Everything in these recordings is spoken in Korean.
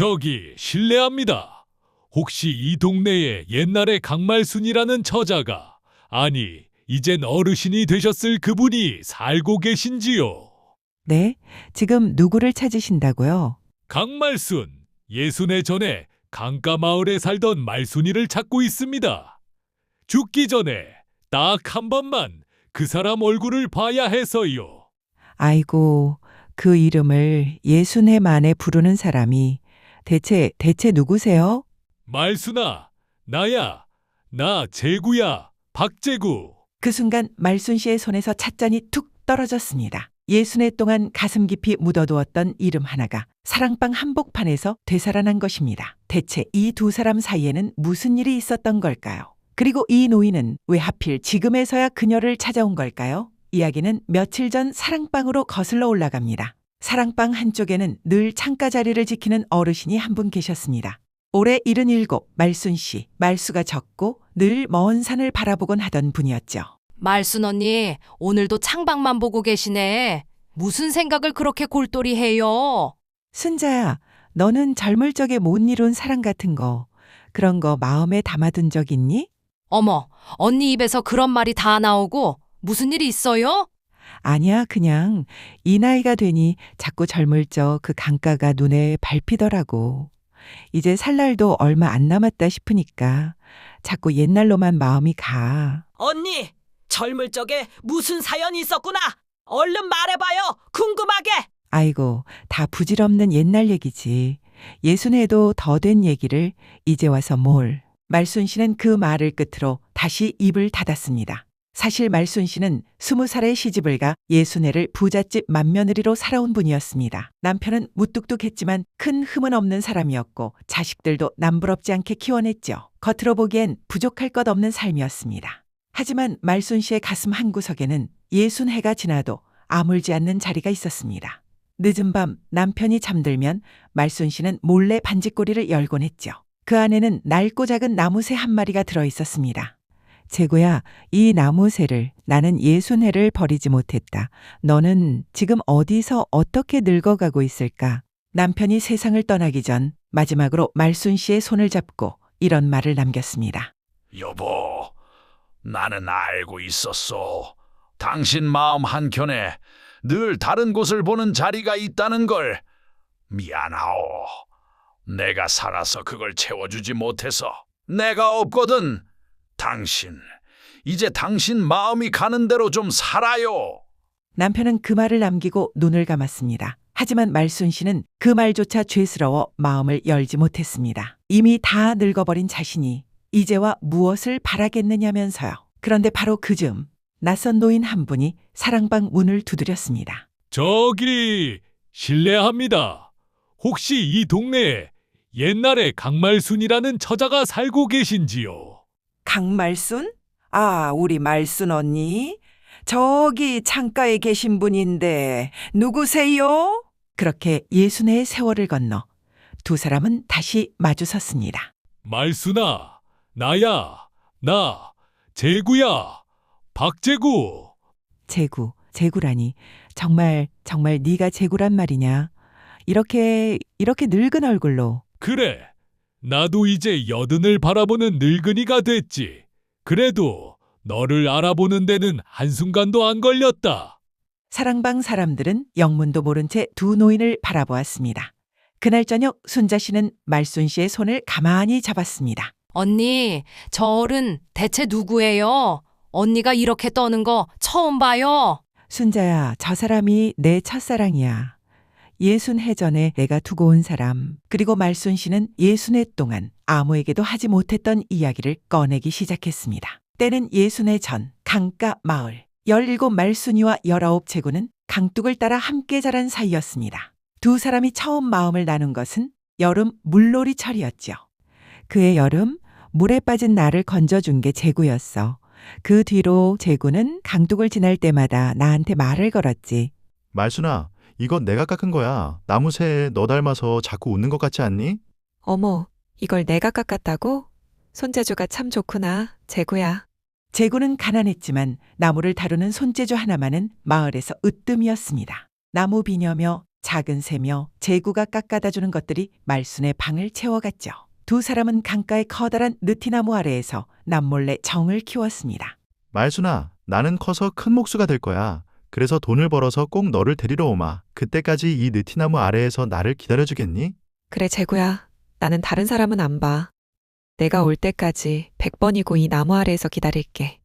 저기 실례합니다. 혹시 이 동네에 옛날에 강말순이라는 처자가, 아니 이젠 어르신이 되셨을 그분이 살고 계신지요? 네, 지금 누구를 찾으신다고요? 강말순, 예순해 전에 강가마을에 살던 말순이를 찾고 있습니다. 죽기 전에 딱 한 번만 그 사람 얼굴을 봐야 해서요. 아이고, 그 이름을 60해 만에 부르는 사람이 대체 누구세요? 말순아, 나야. 나 재구야. 박재구. 그 순간 말순 씨의 손에서 찻잔이 툭 떨어졌습니다. 60해 동안 가슴 깊이 묻어두었던 이름 하나가 사랑방 한복판에서 되살아난 것입니다. 대체 이 두 사람 사이에는 무슨 일이 있었던 걸까요? 그리고 이 노인은 왜 하필 지금에서야 그녀를 찾아온 걸까요? 이야기는 며칠 전 사랑방으로 거슬러 올라갑니다. 사랑방 한쪽에는 늘 창가 자리를 지키는 어르신이 한 분 계셨습니다. 올해 77, 말순 씨, 말수가 적고 늘 먼 산을 바라보곤 하던 분이었죠. 말순 언니, 오늘도 창밖만 보고 계시네. 무슨 생각을 그렇게 골똘히 해요? 순자야, 너는 젊을 적에 못 이룬 사랑 같은 거, 그런 거 마음에 담아둔 적 있니? 어머, 언니 입에서 그런 말이 다 나오고 무슨 일이 있어요? 아니야, 그냥 이 나이가 되니 자꾸 젊을 적 그 강가가 눈에 밟히더라고. 이제 살 날도 얼마 안 남았다 싶으니까 자꾸 옛날로만 마음이 가. 언니, 젊을 적에 무슨 사연이 있었구나. 얼른 말해봐요. 궁금하게. 아이고, 다 부질없는 옛날 얘기지. 60해도 더 된 얘기를 이제 와서 뭘. 말순 씨는 그 말을 끝으로 다시 입을 닫았습니다. 사실 말순 씨는 20살에 시집을 가 60해를 부잣집 맏며느리로 살아온 분이었습니다. 남편은 무뚝뚝했지만 큰 흠은 없는 사람이었고 자식들도 남부럽지 않게 키워냈죠. 겉으로 보기엔 부족할 것 없는 삶이었습니다. 하지만 말순 씨의 가슴 한구석에는 60해가 지나도 아물지 않는 자리가 있었습니다. 늦은 밤 남편이 잠들면 말순 씨는 몰래 반짓고리를 열곤 했죠. 그 안에는 낡고 작은 나무새 한 마리가 들어 있었습니다. 재구야, 이 나무새를 나는 60해를 버리지 못했다. 너는 지금 어디서 어떻게 늙어가고 있을까? 남편이 세상을 떠나기 전 마지막으로 말순 씨의 손을 잡고 이런 말을 남겼습니다. 여보, 나는 알고 있었어. 당신 마음 한켠에 늘 다른 곳을 보는 자리가 있다는 걸. 미안하오. 내가 살아서 그걸 채워주지 못해서. 내가 없거든. 당신, 이제 당신 마음이 가는 대로 좀 살아요. 남편은 그 말을 남기고 눈을 감았습니다. 하지만 말순 씨는 그 말조차 죄스러워 마음을 열지 못했습니다. 이미 다 늙어버린 자신이 이제와 무엇을 바라겠느냐면서요. 그런데 바로 그 즈음 낯선 노인 한 분이 사랑방 문을 두드렸습니다. 저기 실례합니다. 혹시 이 동네에 옛날에 강말순이라는 처자가 살고 계신지요? 강말순? 아, 우리 말순 언니? 저기 창가에 계신 분인데 누구세요? 그렇게 60해의 세월을 건너 두 사람은 다시 마주섰습니다. 말순아, 나야. 나 재구야. 박재구. 재구라니. 정말 네가 재구란 말이냐? 이렇게 늙은 얼굴로. 그래. 나도 이제 80을 바라보는 늙은이가 됐지. 그래도 너를 알아보는 데는 한순간도 안 걸렸다. 사랑방 사람들은 영문도 모른 채 두 노인을 바라보았습니다. 그날 저녁 순자 씨는 말순 씨의 손을 가만히 잡았습니다. 언니, 저 어른 대체 누구예요? 언니가 이렇게 떠는 거 처음 봐요. 순자야, 저 사람이 내 첫사랑이야. 60해 전에 내가 두고 온 사람. 그리고 말순 씨는 60해 동안 아무에게도 하지 못했던 이야기를 꺼내기 시작했습니다. 때는 60해 전 강가 마을. 17 말순이와 19 재구는 강둑을 따라 함께 자란 사이였습니다. 두 사람이 처음 마음을 나눈 것은 여름 물놀이철이었죠. 그해 여름 물에 빠진 나를 건져준 게 재구였어. 그 뒤로 재구는 강둑을 지날 때마다 나한테 말을 걸었지. 말순아, 이건 내가 깎은 거야. 나무새에 너 닮아서 자꾸 웃는 것 같지 않니? 어머, 이걸 내가 깎았다고? 손재주가 참 좋구나, 재구야. 재구는 가난했지만 나무를 다루는 손재주 하나만은 마을에서 으뜸이었습니다. 나무 비녀며 작은 새며 제구가 깎아다 주는 것들이 말순의 방을 채워갔죠. 두 사람은 강가의 커다란 느티나무 아래에서 남몰래 정을 키웠습니다. 말순아, 나는 커서 큰 목수가 될 거야. 그래서 돈을 벌어서 꼭 너를 데리러 오마. 그때까지 이 느티나무 아래에서 나를 기다려주겠니? 그래, 재구야. 나는 다른 사람은 안 봐. 내가 올 때까지 100번이고 이 나무 아래에서 기다릴게.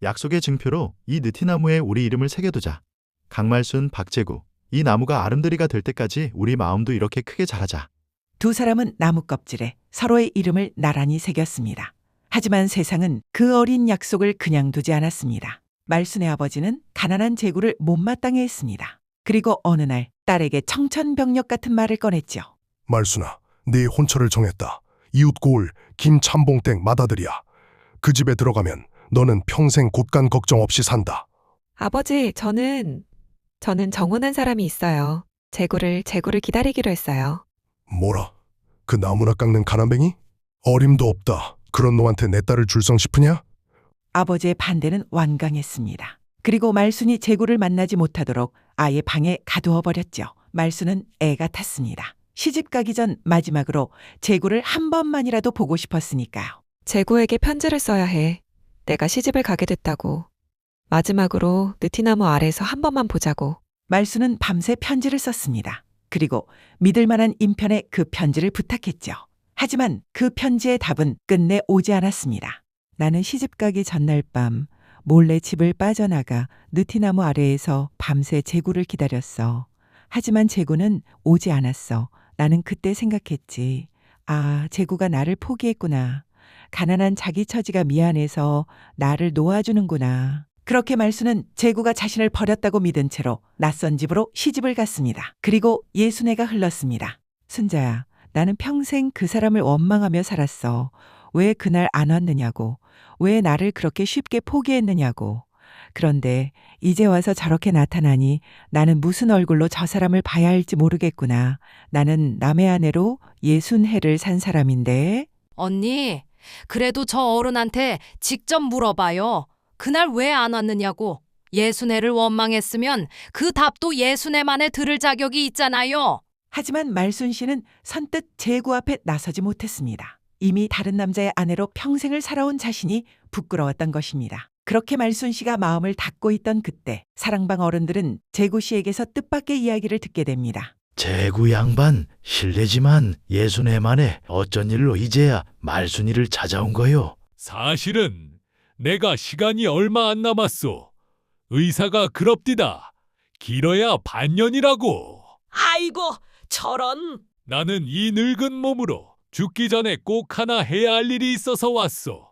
약속의 증표로 이 느티나무에 우리 이름을 새겨두자. 강말순, 박재구. 이 나무가 아름드리가 될 때까지 우리 마음도 이렇게 크게 자라자. 두 사람은 나무 껍질에 서로의 이름을 나란히 새겼습니다. 하지만 세상은 그 어린 약속을 그냥 두지 않았습니다. 말순의 아버지는 가난한 재구를 못마땅해 했습니다. 그리고 어느 날 딸에게 청천벽력 같은 말을 꺼냈죠. 말순아, 네 혼처를 정했다. 이웃 고을 김참봉댁 맏아들이야. 그 집에 들어가면 너는 평생 곳간 걱정 없이 산다. 아버지, 저는 정혼한 사람이 있어요. 재구를 기다리기로 했어요. 뭐라? 그 나무나 깎는 가난뱅이? 어림도 없다. 그런 놈한테 내 딸을 줄성 싶으냐? 아버지의 반대는 완강했습니다. 그리고 말순이 재구를 만나지 못하도록 아예 방에 가두어 버렸죠. 말순은 애가 탔습니다. 시집 가기 전 마지막으로 재구를 한 번만이라도 보고 싶었으니까요. 재구에게 편지를 써야 해. 내가 시집을 가게 됐다고. 마지막으로 느티나무 아래에서 한 번만 보자고. 말순은 밤새 편지를 썼습니다. 그리고 믿을 만한 인편에 그 편지를 부탁했죠. 하지만 그 편지의 답은 끝내 오지 않았습니다. 나는 시집 가기 전날 밤 몰래 집을 빠져나가 느티나무 아래에서 밤새 재구를 기다렸어. 하지만 재구는 오지 않았어. 나는 그때 생각했지. 아, 재구가 나를 포기했구나. 가난한 자기 처지가 미안해서 나를 놓아주는구나. 그렇게 말순은 재구가 자신을 버렸다고 믿은 채로 낯선 집으로 시집을 갔습니다. 그리고 60해가 흘렀습니다. 순자야, 나는 평생 그 사람을 원망하며 살았어. 왜 그날 안 왔느냐고. 왜 나를 그렇게 쉽게 포기했느냐고. 그런데 이제 와서 저렇게 나타나니 나는 무슨 얼굴로 저 사람을 봐야 할지 모르겠구나. 나는 남의 아내로 60해를 산 사람인데. 언니, 그래도 저 어른한테 직접 물어봐요. 그날 왜 안 왔느냐고. 60해를 원망했으면 그 답도 60해만에 들을 자격이 있잖아요. 하지만 말순 씨는 선뜻 재구 앞에 나서지 못했습니다. 이미 다른 남자의 아내로 평생을 살아온 자신이 부끄러웠던 것입니다. 그렇게 말순 씨가 마음을 닫고 있던 그때 사랑방 어른들은 재구 씨에게서 뜻밖의 이야기를 듣게 됩니다. 재구 양반, 실례지만 60해 만에 어쩐 일로 이제야 말순이를 찾아온 거요? 사실은 내가 시간이 얼마 안 남았소. 의사가 그럽디다. 길어야 반년이라고. 아이고, 저런. 나는 이 늙은 몸으로 죽기 전에 꼭 하나 해야 할 일이 있어서 왔소.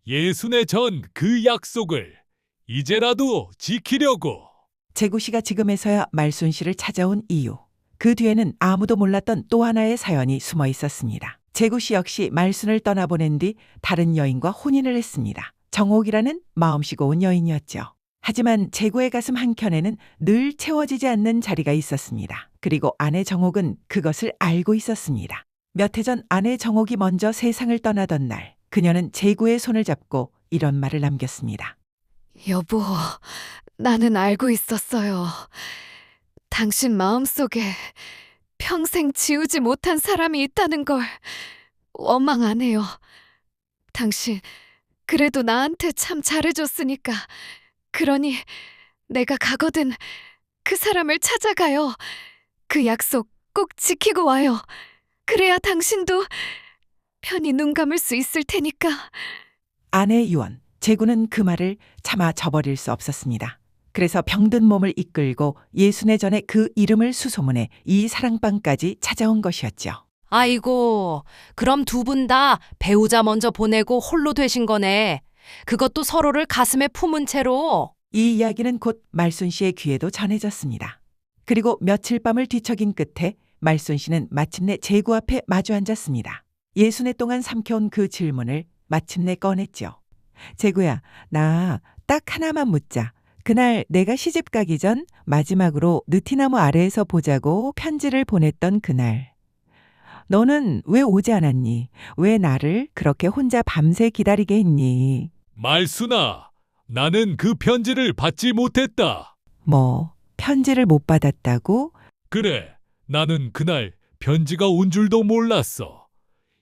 60해 전 그 약속을 이제라도 지키려고. 재구 씨가 지금에서야 말순 씨를 찾아온 이유. 그 뒤에는 아무도 몰랐던 또 하나의 사연이 숨어 있었습니다. 재구 씨 역시 말순을 떠나보낸 뒤 다른 여인과 혼인을 했습니다. 정옥이라는 마음씨 고운 여인이었죠. 하지만 재구의 가슴 한켠에는 늘 채워지지 않는 자리가 있었습니다. 그리고 아내 정옥은 그것을 알고 있었습니다. 몇 해 전 아내 정옥이 먼저 세상을 떠나던 날, 그녀는 재구의 손을 잡고 이런 말을 남겼습니다. 여보, 나는 알고 있었어요. 당신 마음속에 평생 지우지 못한 사람이 있다는 걸 원망 안 해요. 당신 그래도 나한테 참 잘해줬으니까. 그러니 내가 가거든 그 사람을 찾아가요. 그 약속 꼭 지키고 와요. 그래야 당신도 편히 눈 감을 수 있을 테니까. 아내 유언, 재구는 그 말을 차마 저버릴 수 없었습니다. 그래서 병든 몸을 이끌고 60해 전에 그 이름을 수소문해 이 사랑방까지 찾아온 것이었죠. 아이고, 그럼 두 분 다 배우자 먼저 보내고 홀로 되신 거네. 그것도 서로를 가슴에 품은 채로. 이 이야기는 곧 말순 씨의 귀에도 전해졌습니다. 그리고 며칠 밤을 뒤척인 끝에 말순 씨는 마침내 재구 앞에 마주 앉았습니다. 60해 동안 삼켜온 그 질문을 마침내 꺼냈죠. 재구야, 나 딱 하나만 묻자. 그날 내가 시집 가기 전 마지막으로 느티나무 아래에서 보자고 편지를 보냈던 그날. 너는 왜 오지 않았니? 왜 나를 그렇게 혼자 밤새 기다리게 했니? 말순아, 나는 그 편지를 받지 못했다. 뭐, 편지를 못 받았다고? 그래, 나는 그날 편지가 온 줄도 몰랐어.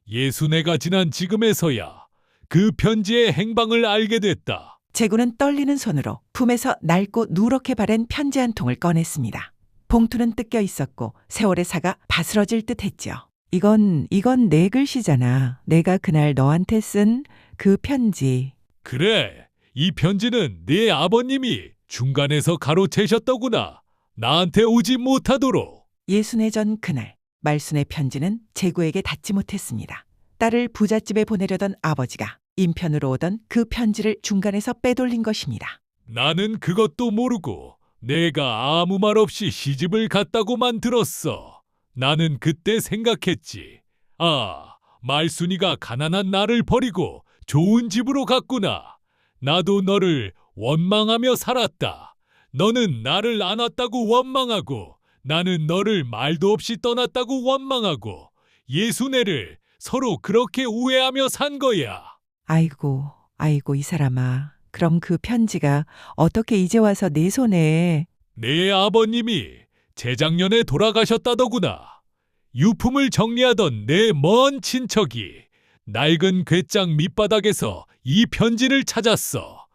예순애가 지난 지금에서야 그 편지의 행방을 알게 됐다. 제구는 떨리는 손으로 품에서 낡고 누렇게 바랜 편지 한 통을 꺼냈습니다. 봉투는 뜯겨 있었고 세월의 사가 바스러질 듯 했죠. 이건 내 글씨잖아. 내가 그날 너한테 쓴 그 편지. 그래, 이 편지는 네 아버님이 중간에서 가로채셨더구나. 나한테 오지 못하도록. 예순애 전 그날 말순의 편지는 제구에게 닿지 못했습니다. 딸을 부잣집에 보내려던 아버지가 인편으로 오던 그 편지를 중간에서 빼돌린 것입니다. 나는 그것도 모르고 내가 아무 말 없이 시집을 갔다고만 들었어. 나는 그때 생각했지. 아, 말순이가 가난한 나를 버리고 좋은 집으로 갔구나. 나도 너를 원망하며 살았다. 너는 나를 안았다고 원망하고 나는 너를 말도 없이 떠났다고 원망하고 예순애를 서로 그렇게 오해하며 산 거야. 아이고 이 사람아. 그럼 그 편지가 어떻게 이제 와서 내 손에. 내 아버님이 재작년에 돌아가셨다더구나. 유품을 정리하던 내 먼 친척이 낡은 궤장 밑바닥에서 이 편지를 찾았어.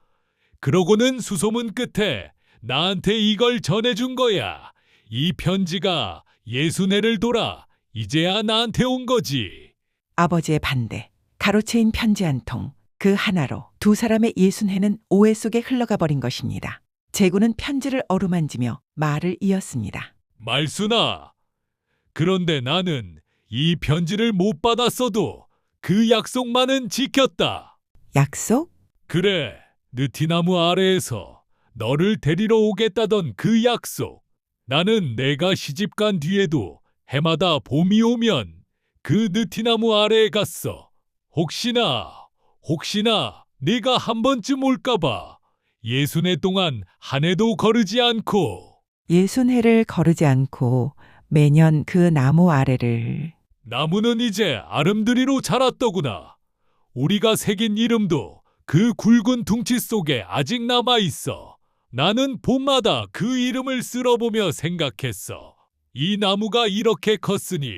그러고는 수소문 끝에 나한테 이걸 전해준 거야. 이 편지가 예순애를 돌아 이제야 나한테 온 거지. 아버지의 반대, 가로채인 편지 한 통, 그 하나로 두 사람의 예순애는 오해 속에 흘러가 버린 것입니다. 제구는 편지를 어루만지며 말을 이었습니다. 말순아, 그런데 나는 이 편지를 못 받았어도 그 약속만은 지켰다. 약속? 그래, 느티나무 아래에서 너를 데리러 오겠다던 그 약속. 나는 내가 시집간 뒤에도 해마다 봄이 오면 그 느티나무 아래에 갔어. 혹시나 네가 한 번쯤 올까봐 예순애 동안 한 해도 거르지 않고. 예순해를 거르지 않고 매년 그 나무 아래를. 나무는 이제 아름드리로 자랐더구나. 우리가 새긴 이름도 그 굵은 둥치 속에 아직 남아있어. 나는 봄마다 그 이름을 쓸어보며 생각했어. 이 나무가 이렇게 컸으니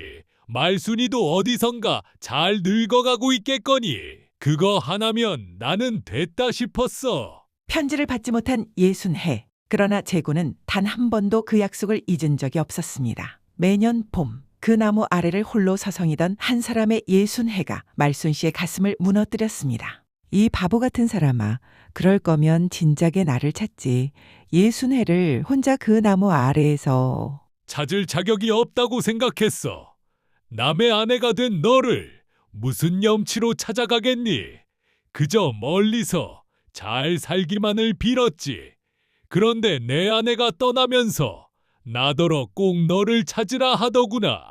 말순이도 어디선가 잘 늙어가고 있겠거니. 그거 하나면 나는 됐다 싶었어. 편지를 받지 못한 예순해. 그러나 제구는 단 한 번도 그 약속을 잊은 적이 없었습니다. 매년 봄, 그 나무 아래를 홀로 서성이던 한 사람의 예순해가 말순 씨의 가슴을 무너뜨렸습니다. 이 바보 같은 사람아, 그럴 거면 진작에 나를 찾지. 예순해를 혼자 그 나무 아래에서. 찾을 자격이 없다고 생각했어. 남의 아내가 된 너를 무슨 염치로 찾아가겠니? 그저 멀리서 잘 살기만을 빌었지. 그런데 내 아내가 떠나면서 나더러 꼭 너를 찾으라 하더구나.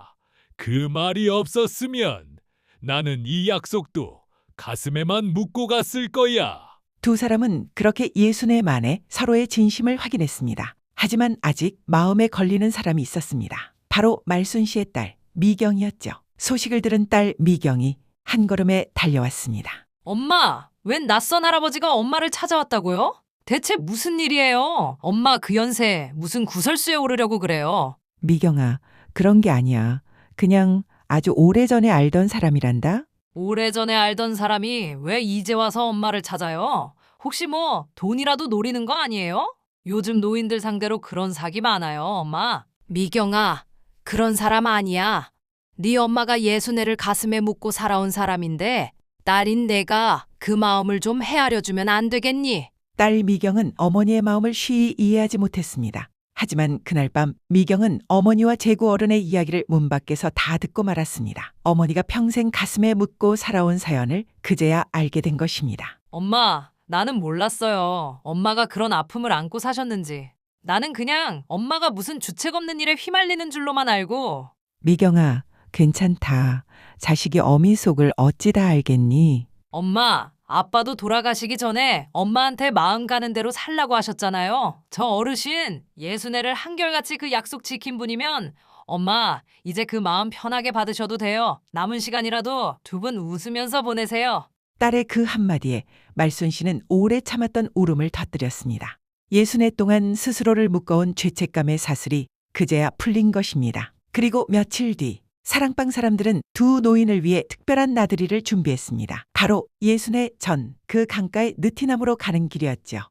그 말이 없었으면 나는 이 약속도 가슴에만 묻고 갔을 거야. 두 사람은 그렇게 예순해 만에 서로의 진심을 확인했습니다. 하지만 아직 마음에 걸리는 사람이 있었습니다. 바로 말순 씨의 딸 미경이었죠. 소식을 들은 딸 미경이 한 걸음에 달려왔습니다. 엄마, 웬 낯선 할아버지가 엄마를 찾아왔다고요? 대체 무슨 일이에요? 엄마 그 연세 무슨 구설수에 오르려고 그래요? 미경아, 그런 게 아니야. 그냥 아주 오래전에 알던 사람이란다. 오래전에 알던 사람이 왜 이제 와서 엄마를 찾아요? 혹시 뭐 돈이라도 노리는 거 아니에요? 요즘 노인들 상대로 그런 사기 많아요, 엄마. 미경아, 그런 사람 아니야. 네 엄마가 예순애를 가슴에 묻고 살아온 사람인데 딸인 내가 그 마음을 좀 헤아려주면 안 되겠니? 딸 미경은 어머니의 마음을 쉬이 이해하지 못했습니다. 하지만 그날 밤 미경은 어머니와 제구 어른의 이야기를 문 밖에서 다 듣고 말았습니다. 어머니가 평생 가슴에 묻고 살아온 사연을 그제야 알게 된 것입니다. 엄마, 나는 몰랐어요. 엄마가 그런 아픔을 안고 사셨는지. 나는 그냥 엄마가 무슨 주책 없는 일에 휘말리는 줄로만 알고. 미경아, 괜찮다. 자식이 어미 속을 어찌 다 알겠니? 엄마, 아빠도 돌아가시기 전에 엄마한테 마음 가는 대로 살라고 하셨잖아요. 저 어르신, 예순애를 한결같이 그 약속 지킨 분이면 엄마, 이제 그 마음 편하게 받으셔도 돼요. 남은 시간이라도 두 분 웃으면서 보내세요. 딸의 그 한마디에 말순 씨는 오래 참았던 울음을 터뜨렸습니다. 예순애 동안 스스로를 묶어온 죄책감의 사슬이 그제야 풀린 것입니다. 그리고 며칠 뒤 사랑방 사람들은 두 노인을 위해 특별한 나들이를 준비했습니다. 바로 예순의 전 그 강가의 느티나무로 가는 길이었죠.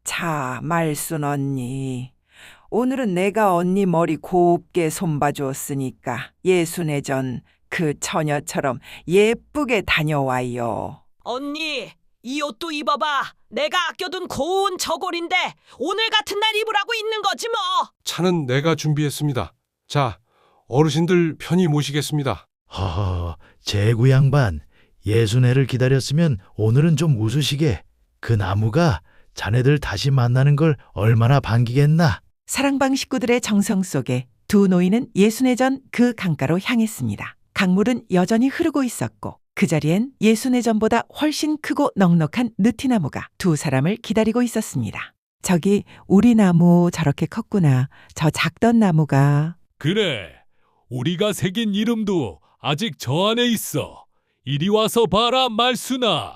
자, 말순 언니. 오늘은 내가 언니 머리 곱게 손봐줬으니까 예순의 전 그 처녀처럼 예쁘게 다녀와요. 언니, 이 옷도 입어봐. 내가 아껴둔 고운 저골인데 오늘 같은 날 입으라고 있는 거지 뭐. 차는 내가 준비했습니다. 자, 어르신들 편히 모시겠습니다. 허허, 제구 양반. 예순애를 기다렸으면 오늘은 좀 웃으시게. 그 나무가 자네들 다시 만나는 걸 얼마나 반기겠나. 사랑방 식구들의 정성 속에 두 노인은 예순의 전 그 강가로 향했습니다. 강물은 여전히 흐르고 있었고 그 자리엔 예순의 전보다 훨씬 크고 넉넉한 느티나무가 두 사람을 기다리고 있었습니다. 저기 우리 나무 저렇게 컸구나. 저 작던 나무가. 그래, 우리가 새긴 이름도 아직 저 안에 있어. 이리 와서 봐라, 말순아.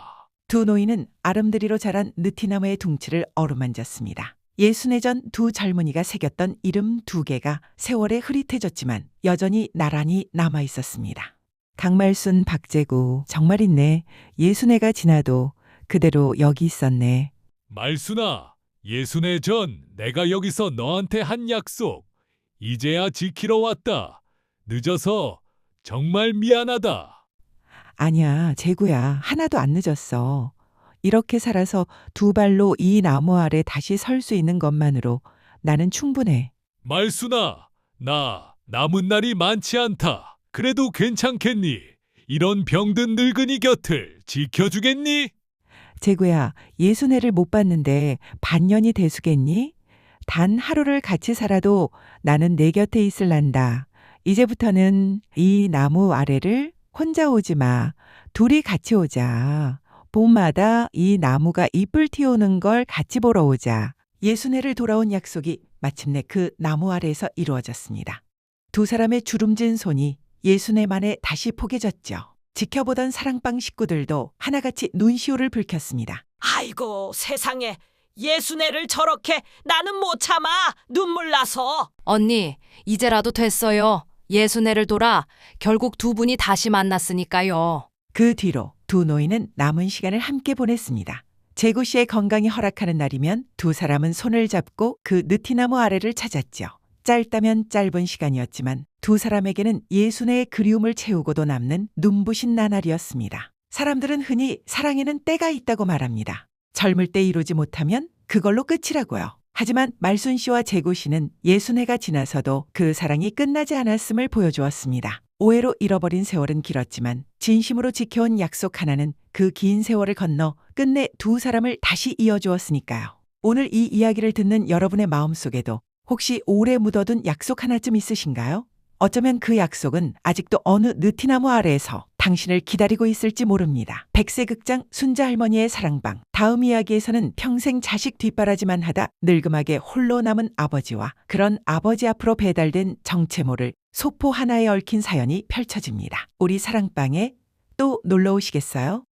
두 노인은 아름드리로 자란 느티나무의 둥치를 어루만졌습니다. 예순의 전 두 젊은이가 새겼던 이름 두 개가 세월에 흐릿해졌지만 여전히 나란히 남아 있었습니다. 강말순, 박재구, 정말 있네. 예순애가 지나도 그대로 여기 있었네. 말순아, 예순애 전 내가 여기서 너한테 한 약속 이제야 지키러 왔다. 늦어서 정말 미안하다. 아니야, 재구야. 하나도 안 늦었어. 이렇게 살아서 두 발로 이 나무 아래 다시 설 수 있는 것만으로 나는 충분해. 말순아, 나 남은 날이 많지 않다. 그래도 괜찮겠니? 이런 병든 늙은이 곁을 지켜주겠니? 재구야, 예순애를 못 봤는데 반년이 되수겠니? 단 하루를 같이 살아도 나는 내 곁에 있을란다. 이제부터는 이 나무 아래를 혼자 오지 마. 둘이 같이 오자. 봄마다 이 나무가 잎을 틔우는 걸 같이 보러 오자. 예순애를 돌아온 약속이 마침내 그 나무 아래에서 이루어졌습니다. 두 사람의 주름진 손이 예순애만에 다시 포개졌죠. 지켜보던 사랑방 식구들도 하나같이 눈시울을 붉혔습니다. 아이고, 세상에. 예순애를 저렇게 나는 못 참아. 눈물 나서. 언니, 이제라도 됐어요. 예순애를 돌아 결국 두 분이 다시 만났으니까요. 그 뒤로 두 노인은 남은 시간을 함께 보냈습니다. 재구 씨의 건강이 허락하는 날이면 두 사람은 손을 잡고 그 느티나무 아래를 찾았죠. 짧다면 짧은 시간이었지만 두 사람에게는 예순애의 그리움을 채우고도 남는 눈부신 나날이었습니다. 사람들은 흔히 사랑에는 때가 있다고 말합니다. 젊을 때 이루지 못하면 그걸로 끝이라고요. 하지만 말순 씨와 재구 씨는 예순애가 지나서도 그 사랑이 끝나지 않았음을 보여주었습니다. 오해로 잃어버린 세월은 길었지만 진심으로 지켜온 약속 하나는 그 긴 세월을 건너 끝내 두 사람을 다시 이어주었으니까요. 오늘 이 이야기를 듣는 여러분의 마음속에도 혹시 오래 묻어둔 약속 하나쯤 있으신가요? 어쩌면 그 약속은 아직도 어느 느티나무 아래에서 당신을 기다리고 있을지 모릅니다. 백세극장 순자 할머니의 사랑방. 다음 이야기에서는 평생 자식 뒷바라지만 하다 늙음하게 홀로 남은 아버지와 그런 아버지 앞으로 배달된 정체모를 소포 하나에 얽힌 사연이 펼쳐집니다. 우리 사랑방에 또 놀러 오시겠어요?